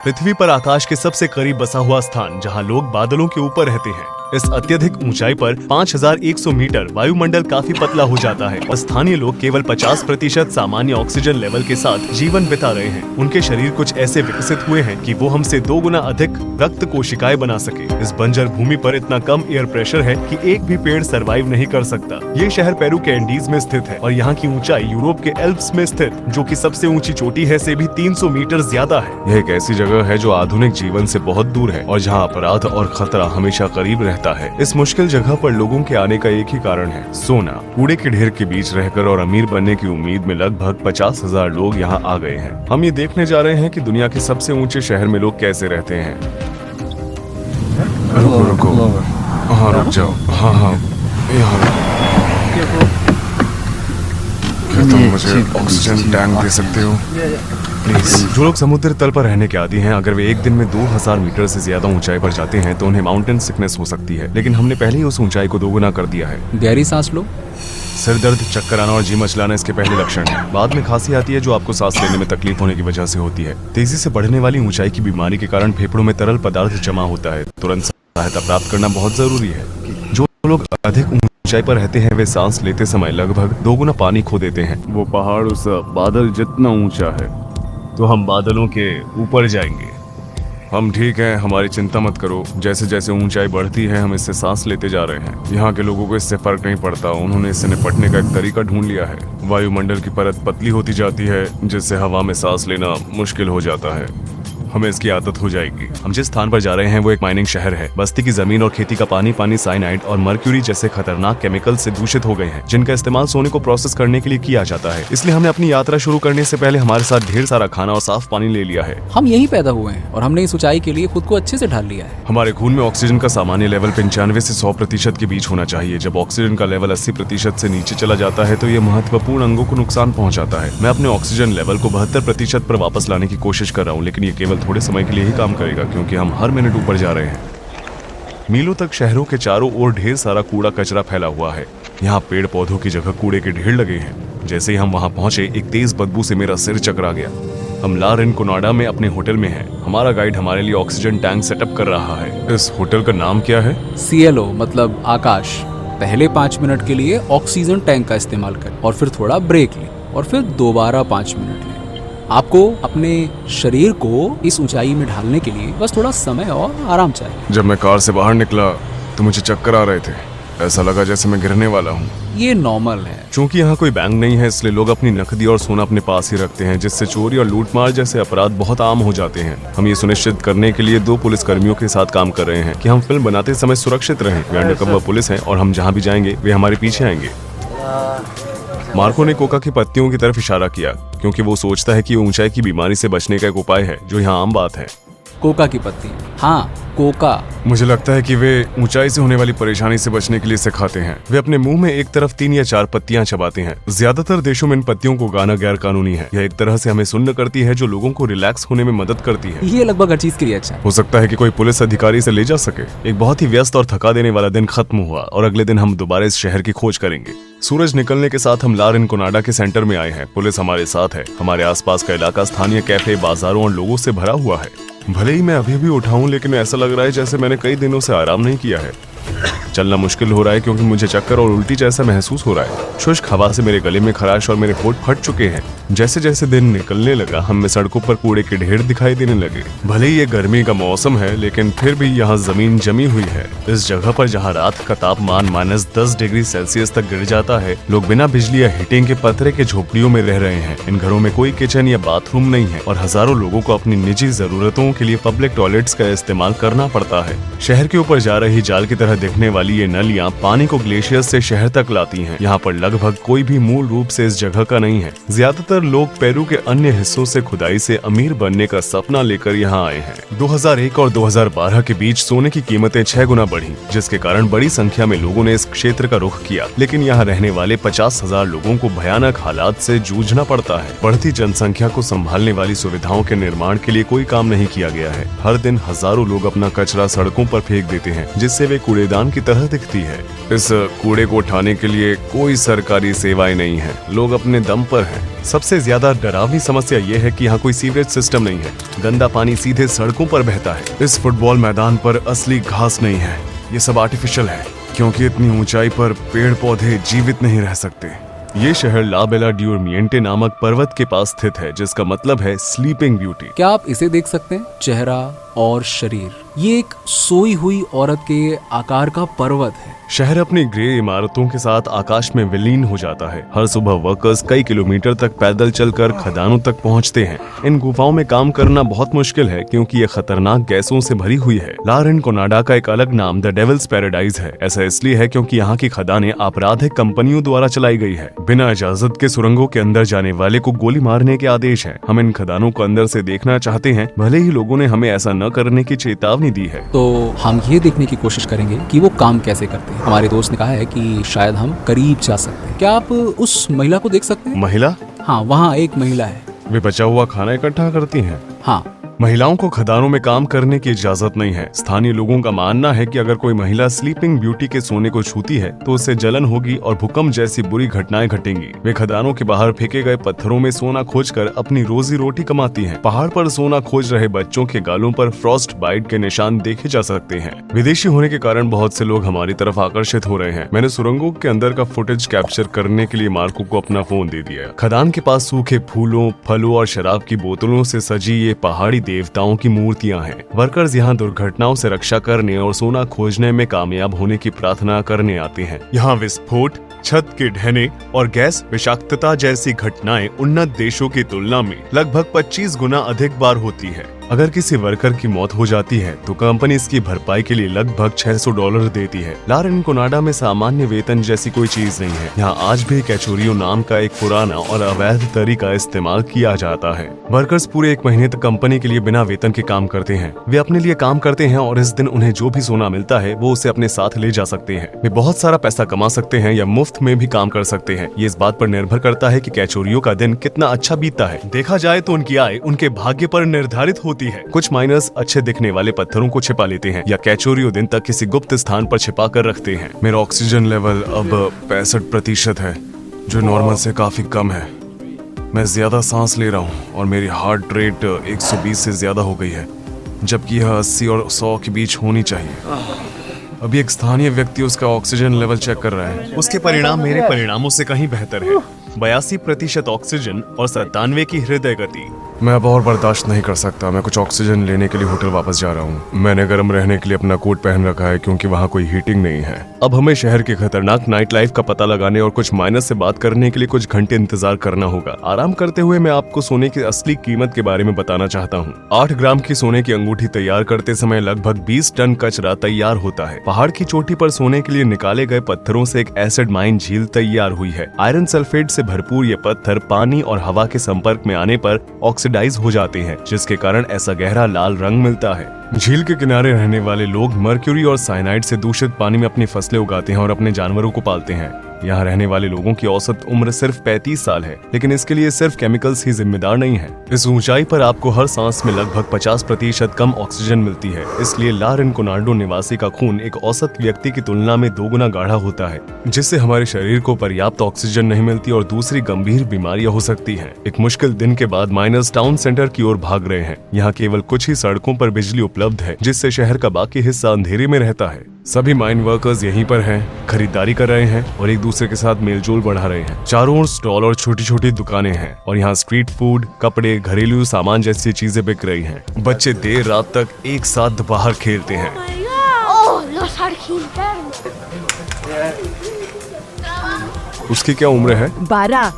पृथ्वी पर आकाश के सबसे करीब बसा हुआ स्थान जहां लोग बादलों के ऊपर रहते हैं। इस अत्यधिक ऊंचाई पर 5100 मीटर वायुमंडल काफी पतला हो जाता है और स्थानीय लोग केवल 50% सामान्य ऑक्सीजन लेवल के साथ जीवन बिता रहे हैं। उनके शरीर कुछ ऐसे विकसित हुए हैं कि वो हमसे 2 गुना अधिक रक्त कोशिकाएं बना सके। इस बंजर भूमि पर इतना कम एयर प्रेशर है कि एक भी पेड़ सरवाइव नहीं कर सकता। ये शहर पेरू के एंडीज में स्थित है और यहाँ की ऊंचाई यूरोप के एल्प्स में स्थित, जो कि सबसे ऊंची चोटी है, से भी 300 मीटर ज्यादा है। यह एक ऐसी जगह है जो आधुनिक जीवन से बहुत दूर है और जहाँ अपराध और खतरा हमेशा करीब रहता है। इस मुश्किल जगह पर लोगों के आने का एक ही कारण है, सोना। कूड़े के ढेर के बीच रहकर और अमीर बनने की उम्मीद में लगभग 50,000 लोग यहाँ आ गए हैं। हम ये देखने जा रहे हैं कि दुनिया के सबसे ऊंचे शहर में लोग कैसे रहते हैं। रुको, हाँ रुक जाओ, हाँ यहाँ। क्या तुम मुझे ऑक्सीजन टैंक दे सकते हो प्लीज? जो लोग समुद्र तल पर रहने के आदी हैं, अगर वे एक दिन में 2000 मीटर से ज्यादा ऊंचाई पर जाते हैं तो उन्हें माउंटेन सिकनेस हो सकती है। लेकिन हमने पहले ही उस ऊंचाई को 2 गुना कर दिया है। गहरी सांस लो। सिर दर्द, चक्कर आना और जी मचलाना इसके पहले लक्षण हैं। बाद में खांसी आती है जो आपको सांस लेने में तकलीफ होने की वजह से होती है। तेजी से बढ़ने वाली ऊंचाई की बीमारी के कारण फेफड़ों में तरल पदार्थ जमा होता है। तुरंत सहायता प्राप्त करना बहुत जरूरी है। जो लोग अधिक ऊंचाई पर रहते हैं वे सांस लेते समय लगभग 2 गुना पानी खो देते हैं। वो पहाड़ उस बादल जितना ऊंचा है तो हम बादलों के ऊपर जाएंगे। हम ठीक हैं, हमारी चिंता मत करो। जैसे जैसे ऊंचाई बढ़ती है हम इससे सांस लेते जा रहे हैं। यहाँ के लोगों को इससे फर्क नहीं पड़ता। उन्होंने इससे निपटने का एक तरीका ढूंढ लिया है। वायुमंडल की परत पतली होती जाती है जिससे हवा में सांस लेना मुश्किल हो जाता है। हमें इसकी आदत हो जाएगी। हम जिस स्थान पर जा रहे हैं वो एक माइनिंग शहर है। बस्ती की जमीन और खेती का पानी साइनाइड और मर्क्यूरी जैसे खतरनाक केमिकल से दूषित हो गए हैं, जिनका इस्तेमाल सोने को प्रोसेस करने के लिए किया जाता है। इसलिए हमने अपनी यात्रा शुरू करने से पहले हमारे साथ ढेर सारा खाना और साफ पानी ले लिया है। हम यहीं पैदा हुए हैं और हमने इस ऊंचाई के लिए खुद को अच्छे से ढाल लिया है। हमारे खून में ऑक्सीजन का सामान्य लेवल 95 से 100% के बीच होना चाहिए। जब ऑक्सीजन का लेवल 80% से नीचे चला जाता है तो ये महत्वपूर्ण अंगों को नुकसान पहुंचाता है। मैं अपने ऑक्सीजन लेवल को 72% पर वापस लाने की कोशिश कर रहा हूँ, लेकिन ये केवल थोड़े समय के लिए ही काम करेगा क्योंकि हम हर मिनट ऊपर जा रहे हैं। मीलों तक शहरों के चारों ओर ढेर सारा कूड़ा कचरा फैला हुआ है। यहाँ पेड़ पौधों की जगह कूड़े के ढेर लगे हैं। जैसे ही हम वहाँ पहुंचे एक तेज बदबू से मेरा सिर चकरा गया। हम ला रिनकोनाडा में अपने होटल में हैं। हमारा गाइड हमारे लिए ऑक्सीजन टैंक सेटअप कर रहा है। इस होटल का नाम क्या है? CLO मतलब आकाश। पहले 5 मिनट के लिए ऑक्सीजन टैंक का इस्तेमाल करें और फिर थोड़ा ब्रेक लें और फिर दोबारा 5 मिनट लें। आपको अपने शरीर को इस ऊंचाई में ढालने के लिए बस थोड़ा समय और आराम चाहिए। जब मैं कार से बाहर निकला तो मुझे चक्कर आ रहे थे। ऐसा लगा जैसे मैं गिरने वाला हूँ। ये नॉर्मल है। चूंकि यहाँ कोई बैंक नहीं है इसलिए लोग अपनी नकदी और सोना अपने पास ही रखते हैं, जिससे चोरी और लूटमार जैसे अपराध बहुत आम हो जाते हैं। हम ये सुनिश्चित करने के लिए 2 पुलिस कर्मियों के साथ काम कर रहे हैं कि हम फिल्म बनाते समय सुरक्षित रहें। वे अंडरकवर पुलिस हैं और हम जहाँ भी जाएंगे वे हमारे पीछे आएंगे। मार्को ने कोका की पत्तियों की तरफ इशारा किया क्योंकि वो सोचता है कि ऊंचाई की बीमारी से बचने का एक उपाय है जो यहाँ आम बात है। कोका की पत्ती? हाँ, कोका। मुझे लगता है कि वे ऊंचाई से होने वाली परेशानी से बचने के लिए इसे खाते हैं। वे अपने मुंह में एक तरफ 3 या 4 पत्तियां चबाते हैं। ज्यादातर देशों में इन पत्तियों को गाना गैर कानूनी है। यह एक तरह से हमें सुन्न करती है जो लोगों को रिलैक्स होने में मदद करती है। ये लगभग हर चीज के लिए अच्छा है। हो सकता है कि कोई पुलिस अधिकारी इसे ले जा सके। एक बहुत ही व्यस्त और थका देने वाला दिन खत्म हुआ और अगले दिन हम दोबारा इस शहर की खोज करेंगे। सूरज निकलने के साथ हम ला रिनकोनाडा के सेंटर में आए हैं। पुलिस हमारे साथ है। हमारे आसपास का इलाका स्थानीय कैफे, बाजारों और लोगों से भरा हुआ है। भले ही मैं अभी उठाऊं लेकिन ऐसा लग रहा है जैसे मैंने कई दिनों से आराम नहीं किया है। चलना मुश्किल हो रहा है क्योंकि मुझे चक्कर और उल्टी जैसा महसूस हो रहा है। शुष्क हवा से मेरे गले में खराश और मेरे होंठ फट चुके हैं। जैसे जैसे दिन निकलने लगा हमें सड़कों पर कूड़े के ढेर दिखाई देने लगे। भले ही ये गर्मी का मौसम है लेकिन फिर भी यहाँ जमीन जमी हुई है। इस जगह पर जहाँ रात का तापमान -10 डिग्री सेल्सियस तक गिर जाता है, लोग बिना बिजली या हीटिंग के पत्थर के झोपड़ियों में रह रहे हैं। इन घरों में कोई किचन या बाथरूम नहीं है और हजारों लोगों को अपनी निजी जरूरतों के लिए पब्लिक टॉयलेट्स का इस्तेमाल करना पड़ता है। शहर के ऊपर जा रही जाल की तरह दिखने वाली ये नलियां पानी को ग्लेशियर से शहर तक लाती हैं। यहाँ पर लगभग कोई भी मूल रूप से इस जगह का नहीं है। ज्यादातर लोग पेरू के अन्य हिस्सों से खुदाई से अमीर बनने का सपना लेकर यहाँ आए हैं। 2001 और 2012 के बीच सोने की कीमतें 6 गुना बढ़ी, जिसके कारण बड़ी संख्या में लोगों ने इस क्षेत्र का रुख किया। लेकिन यहाँ रहने वाले 50,000 लोगों को भयानक हालात से जूझना पड़ता है। बढ़ती जनसंख्या को संभालने वाली सुविधाओं के निर्माण के लिए कोई काम नहीं किया गया है। हर दिन हजारों लोग अपना कचरा सड़कों पर फेंक देते हैं, जिससे वे कूड़े कूड़ेदान की तरह दिखती है। इस कूड़े को उठाने के लिए कोई सरकारी सेवाएं नहीं है, लोग अपने दम पर हैं। सबसे ज्यादा डरावनी समस्या ये है कि यहाँ कोई सीवरेज सिस्टम नहीं है, गंदा पानी सीधे सड़कों पर बहता है। इस फुटबॉल मैदान पर असली घास नहीं है, ये सब आर्टिफिशियल है, क्योंकि इतनी ऊंचाई पर पेड़ पौधे जीवित नहीं रह सकते। ये शहर ला बेला डी ओरमिएंटे नामक पर्वत के पास स्थित है, जिसका मतलब है स्लीपिंग ब्यूटी। क्या आप इसे देख सकते हैं? चेहरा और शरीर, ये एक सोई हुई औरत के आकार का पर्वत है। शहर अपनी ग्रे इमारतों के साथ आकाश में विलीन हो जाता है। हर सुबह वर्कर्स कई किलोमीटर तक पैदल चलकर खदानों तक पहुंचते हैं। इन गुफाओं में काम करना बहुत मुश्किल है, क्योंकि ये खतरनाक गैसों से भरी हुई है। ला रिनकोनाडा का एक अलग नाम द डेविल्स पैराडाइज है। ऐसा इसलिए है क्योंकि यहाँ की खदानें आपराधिक कंपनियों द्वारा चलाई गई है। बिना इजाजत के सुरंगों के अंदर जाने वाले को गोली मारने के आदेश है। हम इन खदानों को अंदर से देखना चाहते हैं, भले ही लोगों ने हमें ऐसा न करने की चेतावनी दी है। तो हम ये देखने की कोशिश करेंगे कि वो काम कैसे करते हैं। हमारे दोस्त ने कहा है कि शायद हम करीब जा सकते हैं। क्या आप उस महिला को देख सकते हैं? महिला? हाँ, वहाँ एक महिला है। वे बचा हुआ खाना इकट्ठा करती हैं। हाँ, महिलाओं को खदानों में काम करने की इजाजत नहीं है। स्थानीय लोगों का मानना है कि अगर कोई महिला स्लीपिंग ब्यूटी के सोने को छूती है तो उससे जलन होगी और भूकंप जैसी बुरी घटनाएं घटेंगी। वे खदानों के बाहर फेंके गए पत्थरों में सोना खोजकर अपनी रोजी रोटी कमाती हैं। पहाड़ पर सोना खोज रहे बच्चों के गालों पर फ्रॉस्ट बाइट के निशान देखे जा सकते हैं। विदेशी होने के कारण बहुत से लोग हमारी तरफ आकर्षित हो रहे हैं। मैंने सुरंगों के अंदर का फुटेज कैप्चर करने के लिए मार्को को अपना फोन दे दिया। खदान के पास सूखे फूलों, फलों और शराब की बोतलों से सजी ये पहाड़ी देवताओं की मूर्तियां हैं। वर्कर्स यहाँ दुर्घटनाओं से रक्षा करने और सोना खोजने में कामयाब होने की प्रार्थना करने आते हैं। यहाँ विस्फोट, छत के ढहने और गैस विषाक्तता जैसी घटनाएं उन्नत देशों की तुलना में लगभग 25 गुना अधिक बार होती है। अगर किसी वर्कर की मौत हो जाती है तो कंपनी इसकी भरपाई के लिए लगभग $600 देती है। ला रिनकोनाडा में सामान्य वेतन जैसी कोई चीज नहीं है। यहाँ आज भी कैचोरियो नाम का एक पुराना और अवैध तरीका इस्तेमाल किया जाता है। वर्कर्स पूरे 1 महीने तक कंपनी के लिए बिना वेतन के काम करते हैं। वे अपने लिए काम करते हैं और इस दिन उन्हें जो भी सोना मिलता है वो उसे अपने साथ ले जा सकते हैं। वे बहुत सारा पैसा कमा सकते हैं या मुफ्त में भी काम कर सकते हैं। ये इस बात पर निर्भर करता है कि कैचोरियो का दिन कितना अच्छा बीतता है। देखा जाए तो उनकी आय उनके भाग्य पर निर्धारित होती है। कुछ माइनर्स अच्छे दिखने वाले पत्थरों को छिपा लेते हैं या कैचोरियो दिन तक किसी गुप्त स्थान पर छिपा कर रखते हैं। मेरा ऑक्सीजन लेवल अब 65% है, जो नॉर्मल से काफी कम है। मैं ज्यादा सांस ले रहा हूँ और मेरी हार्ट रेट 120 से ज्यादा हो गई है, जबकि यह 80 और 100 के बीच होनी चाहिए। अभी एक स्थानीय व्यक्ति उसका ऑक्सीजन लेवल चेक कर रहा है। उसके परिणाम मेरे परिणामों से कहीं बेहतर है। 82% ऑक्सीजन और 97 की हृदय गति। मैं अब और बर्दाश्त नहीं कर सकता। मैं कुछ ऑक्सीजन लेने के लिए होटल वापस जा रहा हूँ। मैंने गर्म रहने के लिए अपना कोट पहन रखा है, क्योंकि वहाँ कोई हीटिंग नहीं है। अब हमें शहर के खतरनाक नाइट लाइफ का पता लगाने और कुछ माइनस से बात करने के लिए कुछ घंटे इंतजार करना होगा। आराम करते हुए मैं आपको सोने की असली कीमत के बारे में बताना चाहता हूँ। 8 ग्राम की सोने की अंगूठी तैयार करते समय लगभग 20 टन कचरा तैयार होता है। पहाड़ की चोटी पर सोने के लिए निकाले गए पत्थरों से एक एसिड माइन झील तैयार हुई है। आयरन सल्फेट से भरपूर ये पत्थर पानी और हवा के संपर्क में आने पर ऑक्सीडाइज हो जाते हैं, जिसके कारण ऐसा गहरा लाल रंग मिलता है। झील के किनारे रहने वाले लोग मर्क्यूरी और साइनाइड से दूषित पानी में अपनी फसलें उगाते हैं और अपने जानवरों को पालते हैं। यहाँ रहने वाले लोगों की औसत उम्र सिर्फ 35 साल है, लेकिन इसके लिए सिर्फ केमिकल्स ही जिम्मेदार नहीं है। इस ऊंचाई पर आपको हर सांस में लगभग 50% कम ऑक्सीजन मिलती है। इसलिए ला रिनकोनाडो निवासी का खून एक औसत व्यक्ति की तुलना में 2 गुना गाढ़ा होता है, जिससे हमारे शरीर को पर्याप्त ऑक्सीजन नहीं मिलती और दूसरी गंभीर बीमारियां हो सकती हैं। एक मुश्किल दिन के बाद माइनर्स टाउन सेंटर की ओर भाग रहे हैं। यहाँ केवल कुछ ही सड़कों पर बिजली उपलब्ध है, जिससे शहर का बाकी हिस्सा अंधेरे में रहता है। सभी माइन वर्कर्स यहीं पर हैं, खरीदारी कर रहे हैं और एक दूसरे के साथ मेलजोल बढ़ा रहे हैं। चारों ओर स्टॉल और छोटी छोटी दुकानें हैं और यहाँ स्ट्रीट फूड, कपड़े, घरेलू सामान जैसी चीजें बिक रही हैं। बच्चे देर रात तक एक साथ बाहर खेलते हैं। उसकी क्या उम्र है? 12।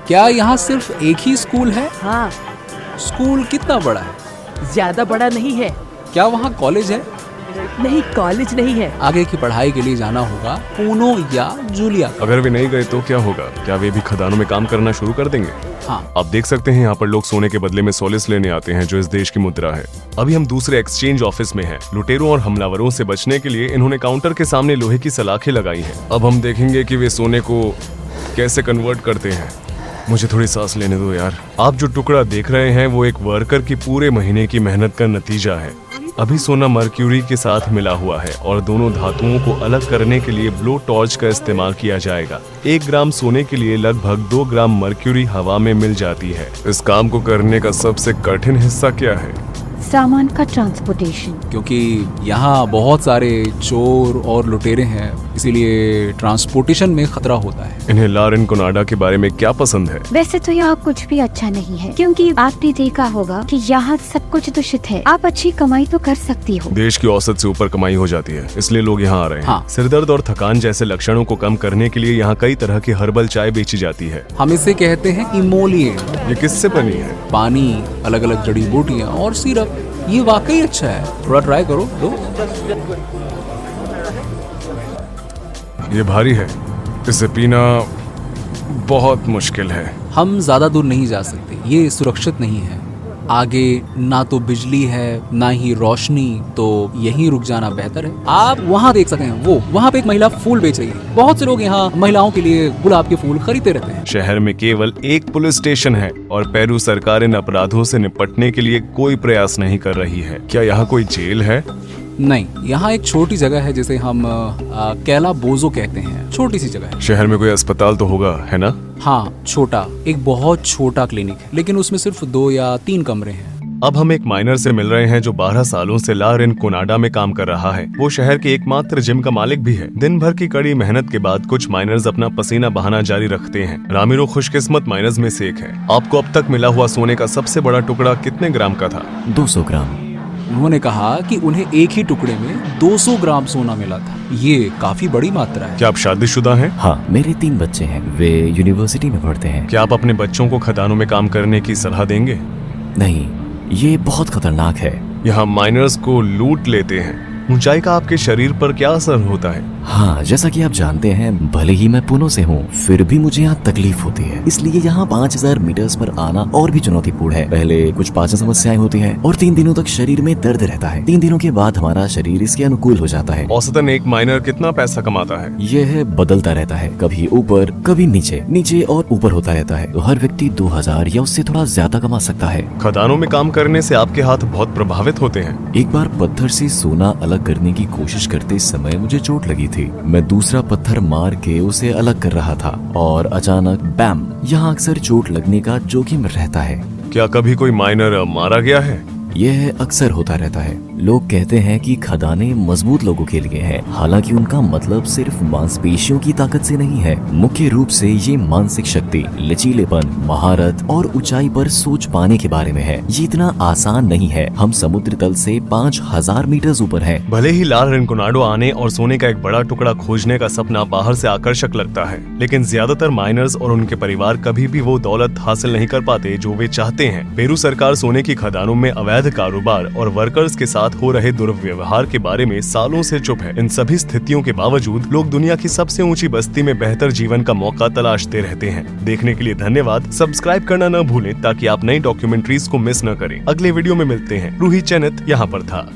क्या यहाँ सिर्फ एक ही स्कूल है? हाँ। स्कूल कितना बड़ा है? ज्यादा बड़ा नहीं है। क्या वहाँ कॉलेज है? नहीं, कॉलेज नहीं है। आगे की पढ़ाई के लिए जाना होगा पूनो या जूलिया। अगर वे नहीं गए तो क्या होगा? क्या वे भी खदानों में काम करना शुरू कर देंगे? हाँ। आप देख सकते हैं यहाँ पर लोग सोने के बदले में सोलिस लेने आते हैं, जो इस देश की मुद्रा है। अभी हम दूसरे एक्सचेंज ऑफिस में हैं। लुटेरों और हमलावरों से बचने के लिए इन्होंने काउंटर के सामने लोहे की सलाखें लगाई हैं। अब हम देखेंगे कि वे सोने को कैसे कन्वर्ट करते हैं। मुझे थोड़ी सांस लेने दो यार। आप जो टुकड़ा देख रहे हैं वो एक वर्कर की पूरे महीने की मेहनत का नतीजा है। अभी सोना मर्क्यूरी के साथ मिला हुआ है और दोनों धातुओं को अलग करने के लिए ब्लो टॉर्च का इस्तेमाल किया जाएगा। 1 ग्राम सोने के लिए लगभग 2 ग्राम मर्क्यूरी हवा में मिल जाती है। इस काम को करने का सबसे कठिन हिस्सा क्या है? सामान का ट्रांसपोर्टेशन। क्योंकि यहाँ बहुत सारे चोर और लुटेरे हैं, इसीलिए ट्रांसपोर्टेशन में खतरा होता है। इन्हें लारेन कोनाडा के बारे में क्या पसंद है? वैसे तो यहाँ कुछ भी अच्छा नहीं है, क्योंकि आपने देखा होगा कि यहाँ सब कुछ दूषित है। आप अच्छी कमाई तो कर सकती हो। देश की औसत से ऊपर कमाई हो जाती है, इसलिए लोग यहाँ आ रहे हैं। हाँ। सिरदर्द और थकान जैसे लक्षणों को कम करने के लिए यहाँ कई तरह की हर्बल चाय बेची जाती है। हम इसे कहते हैं इमोलिएट। ये किससे बनी है? पानी, अलग अलग जड़ी बूटियाँ और सिरप। ये वाकई अच्छा है, थोड़ा ट्राई करो। लो। ये भारी है, इसे पीना बहुत मुश्किल है। हम ज्यादा दूर नहीं जा सकते, ये सुरक्षित नहीं है। आगे ना तो बिजली है ना ही रोशनी, तो यहीं रुक जाना बेहतर है। आप वहाँ देख सकते हैं, वो वहाँ पे एक महिला फूल बेच रही है। बहुत से लोग यहाँ महिलाओं के लिए गुलाब के फूल खरीदते रहते हैं। शहर में केवल एक पुलिस स्टेशन है और पेरू सरकार इन अपराधों से निपटने के लिए कोई प्रयास नहीं कर रही है। क्या यहाँ कोई जेल है? नहीं, यहाँ एक छोटी जगह है जिसे हम कैला बोजो कहते हैं। छोटी सी जगह है। शहर में कोई अस्पताल तो होगा, है ना? हाँ, छोटा, एक बहुत छोटा क्लिनिक है, लेकिन उसमें सिर्फ 2 या 3 कमरे हैं। अब हम एक माइनर से मिल रहे हैं जो 12 सालों से लारेन कोनाडा में काम कर रहा है। वो शहर के एकमात्र जिम का मालिक भी है। दिन भर की कड़ी मेहनत के बाद कुछ माइनर्स अपना पसीना बहाना जारी रखते हैं। रामिरो खुशकिस्मत माइनर्स में से एक है। आपको अब तक मिला हुआ सोने का सबसे बड़ा टुकड़ा कितने ग्राम का था? 200 ग्राम। उन्होंने कहा कि उन्हें एक ही टुकड़े में 200 ग्राम सोना मिला था। ये काफी बड़ी मात्रा है। क्या आप शादीशुदा हैं? हाँ, मेरे 3 बच्चे हैं। वे यूनिवर्सिटी में पढ़ते हैं। क्या आप अपने बच्चों को खदानों में काम करने की सलाह देंगे? नहीं, ये बहुत खतरनाक है। यहाँ माइनर्स को लूट लेते हैं। ऊंचाई का आपके शरीर पर क्या असर होता है? हाँ, जैसा कि आप जानते हैं, भले ही मैं पुणे से हूँ, फिर भी मुझे यहाँ तकलीफ होती है। इसलिए यहाँ 5000 मीटर्स पर आना और भी चुनौतीपूर्ण है। पहले कुछ पाचन समस्याएं होती हैं और 3 दिनों तक शरीर में दर्द रहता है। 3 दिनों के बाद हमारा शरीर इसके अनुकूल हो जाता है। औसतन एक माइनर कितना पैसा कमाता है? यह बदलता रहता है, कभी ऊपर कभी नीचे, नीचे और ऊपर होता रहता है। तो हर व्यक्ति 2000 या उससे थोड़ा ज्यादा कमा सकता है। खदानों में काम करने से आपके हाथ बहुत प्रभावित होते हैं। एक बार पत्थर से सोना अलग करने की कोशिश करते समय मुझे चोट लगी थी। मैं दूसरा पत्थर मार के उसे अलग कर रहा था और अचानक बैम। यहाँ अक्सर चोट लगने का जोखिम रहता है। क्या कभी कोई माइनर मारा गया है? यह अक्सर होता रहता है। लोग कहते हैं कि खदानें मजबूत लोगों के लिए हैं, हालांकि उनका मतलब सिर्फ मांसपेशियों की ताकत से नहीं है। मुख्य रूप से ये मानसिक शक्ति, लचीलेपन, महारत और ऊंचाई पर सोच पाने के बारे में है। ये इतना आसान नहीं है। हम समुद्र तल से 5000 मीटर ऊपर हैं। भले ही लारेन कोनाडा आने और सोने का एक बड़ा टुकड़ा खोजने का सपना बाहर से आकर्षक लगता है, लेकिन ज्यादातर माइनर्स और उनके परिवार कभी भी वो दौलत हासिल नहीं कर पाते जो वे चाहते हैं। पेरू सरकार सोने की खदानों में अवैध कारोबार और वर्कर्स के साथ हो रहे दुर्व्यवहार के बारे में सालों से चुप है। इन सभी स्थितियों के बावजूद लोग दुनिया की सबसे ऊंची बस्ती में बेहतर जीवन का मौका तलाशते रहते हैं। देखने के लिए धन्यवाद। सब्सक्राइब करना न भूलें ताकि आप नई डॉक्यूमेंट्रीज को मिस न करें। अगले वीडियो में मिलते हैं। रूही चैनत यहाँ पर था।